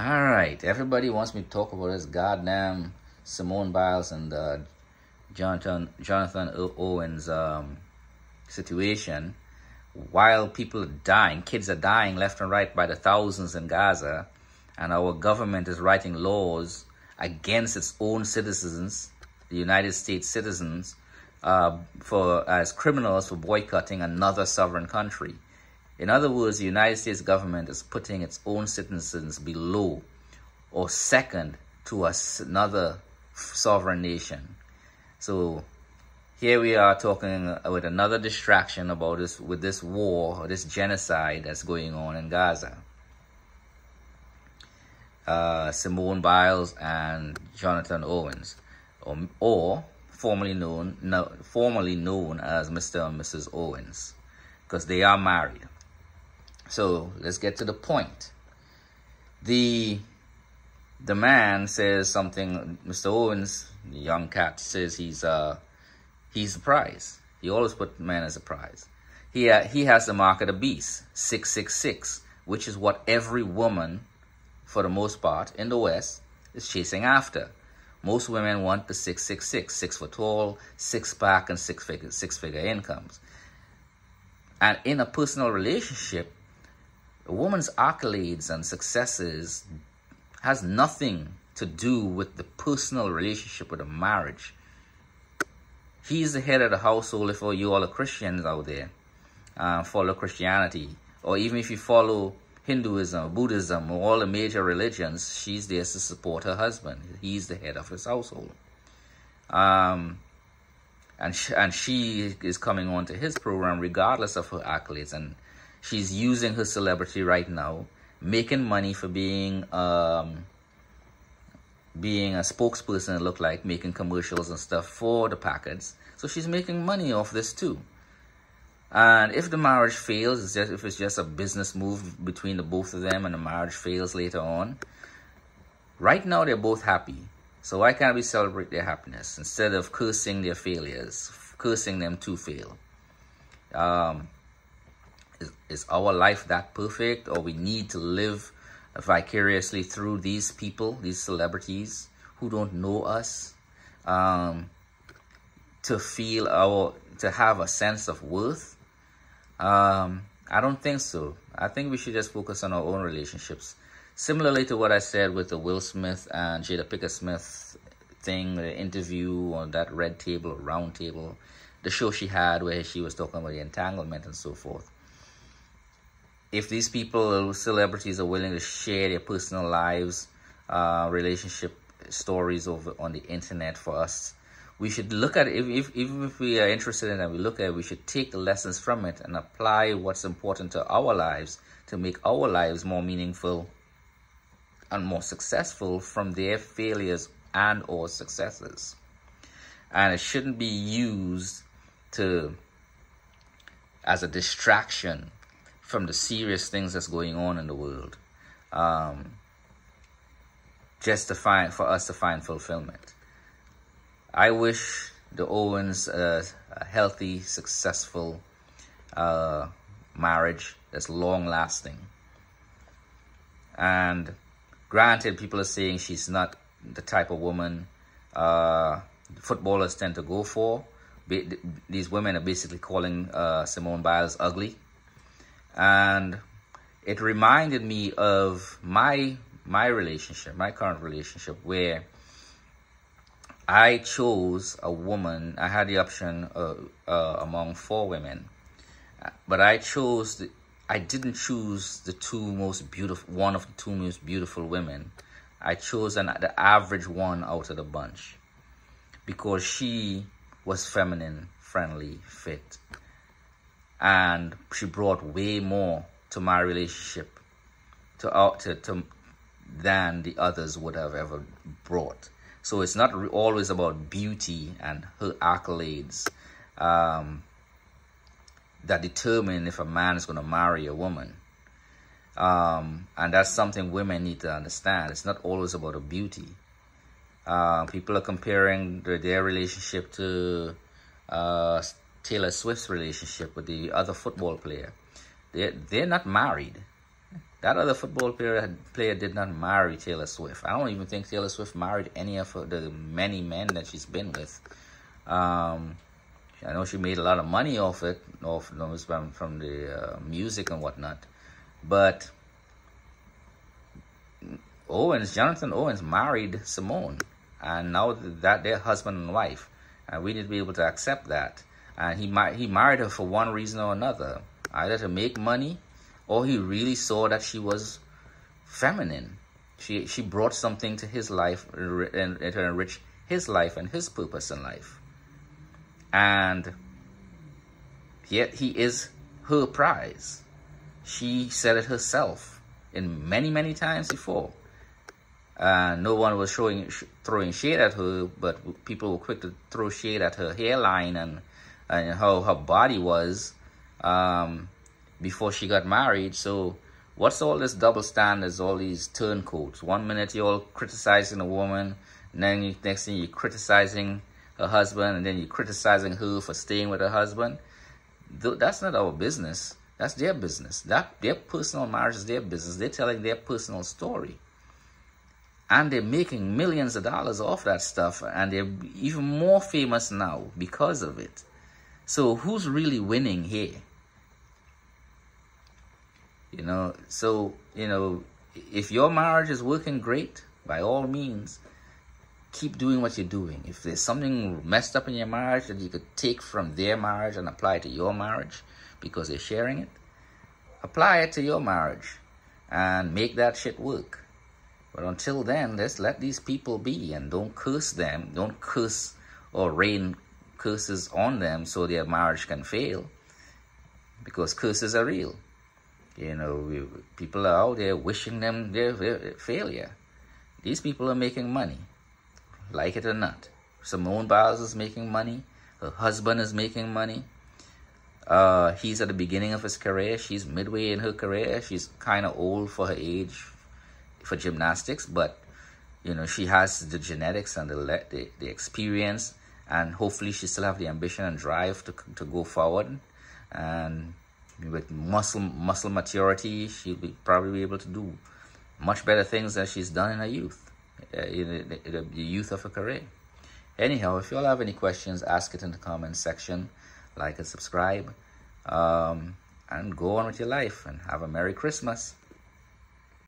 All right, everybody wants me to talk about this goddamn Simone Biles and Jonathan Owens situation. While people are dying, kids are dying left and right by the thousands in Gaza, and our government is writing laws against its own citizens, the United States citizens, as criminals for boycotting another sovereign country. In other words, the United States government is putting its own citizens below or second to another sovereign nation. So here we are talking with another distraction about this war, or this genocide that's going on in Gaza. Simone Biles and Jonathan Owens, or formerly known as Mr. and Mrs. Owens, because they are married. So let's get to the point. The man says something. Mr. Owens, the young cat, says he's a prize. He always put men as a prize. He has the mark of the beast, 666, which is what every woman, for the most part, in the West, is chasing after. Most women want the 666, 6 foot tall, 6-pack, and six-figure incomes. And in a personal relationship, a woman's accolades and successes has nothing to do with the personal relationship with a marriage. He's the head of the household. If you all are Christians out there, follow Christianity, or even if you follow Hinduism, Buddhism, or all the major religions, she's there to support her husband. He's the head of his household. And she is coming on to his program regardless of her accolades, and she's using her celebrity right now, making money for being a spokesperson, it looked like, making commercials and stuff for the Packards. So she's making money off this too. And if the marriage fails, if it's just a business move between the both of them and the marriage fails later on, right now they're both happy. So why can't we celebrate their happiness instead of cursing their failures, cursing them to fail? Is our life that perfect, or we need to live vicariously through these people, these celebrities who don't know us, to have a sense of worth? I don't think so. I think we should just focus on our own relationships. Similarly to what I said with the Will Smith and Jada Pinkett Smith thing, the interview on that red table or round table, the show she had where she was talking about the entanglement and so forth. If these people, celebrities, are willing to share their personal lives, relationship stories over on the internet for us, we should look at it. Even if we are interested in it, we should take the lessons from it and apply what's important to our lives to make our lives more meaningful and more successful from their failures and or successes. And it shouldn't be used as a distraction from the serious things that's going on in the world, just for us to find fulfillment. I wish the Owens a healthy, successful marriage that's long-lasting. And granted, people are saying she's not the type of woman footballers tend to go for. These women are basically calling Simone Biles ugly. And it reminded me of my relationship, my current relationship, where I chose a woman. I had the option among 4 women, but I didn't choose the one of the 2 most beautiful women. I chose the average one out of the bunch because she was feminine, friendly, fit. And she brought way more to my relationship than the others would have ever brought. So it's not always about beauty and her accolades that determine if a man is going to marry a woman. And that's something women need to understand. It's not always about a beauty. People are comparing their relationship to Taylor Swift's relationship with the other football player. They're not married. That other football player did not marry Taylor Swift. I don't even think Taylor Swift married any of the many men that she's been with. I know she made a lot of money off it, from the music and whatnot. But Jonathan Owens married Simone, and now that they're husband and wife, and we need to be able to accept that. And he married her for one reason or another, either to make money, or he really saw that she was feminine. She brought something to his life and to enrich his life and his purpose in life. And yet he is her prize. She said it herself in many times before. No one was throwing shade at her, but people were quick to throw shade at her hairline and how her body was before she got married. So what's all this double standards, all these turncoats? One minute you're all criticizing a woman, and then next thing you're criticizing her husband, and then you're criticizing her for staying with her husband. That's not our business. That's their business. Their personal marriage is their business. They're telling their personal story. And they're making millions of dollars off that stuff, and they're even more famous now because of it. So who's really winning here? If your marriage is working great, by all means, keep doing what you're doing. If there's something messed up in your marriage that you could take from their marriage and apply to your marriage because they're sharing it, apply it to your marriage and make that shit work. But until then, let's let these people be, and don't curse them. Don't curse or rain curses on them so their marriage can fail, because curses are real. People are out there wishing them their failure. These people are making money, like it or not. Simone Biles is making money. Her husband is making money. He's at the beginning of his career. She's midway in her career. She's kind of old for her age for gymnastics, but she has the genetics and the experience, and hopefully she still have the ambition and drive to go forward. And with muscle maturity, she'll probably be able to do much better things than she's done in her youth, in the youth of her career. Anyhow, if you all have any questions, ask it in the comments section. Like and subscribe, and go on with your life, and have a Merry Christmas.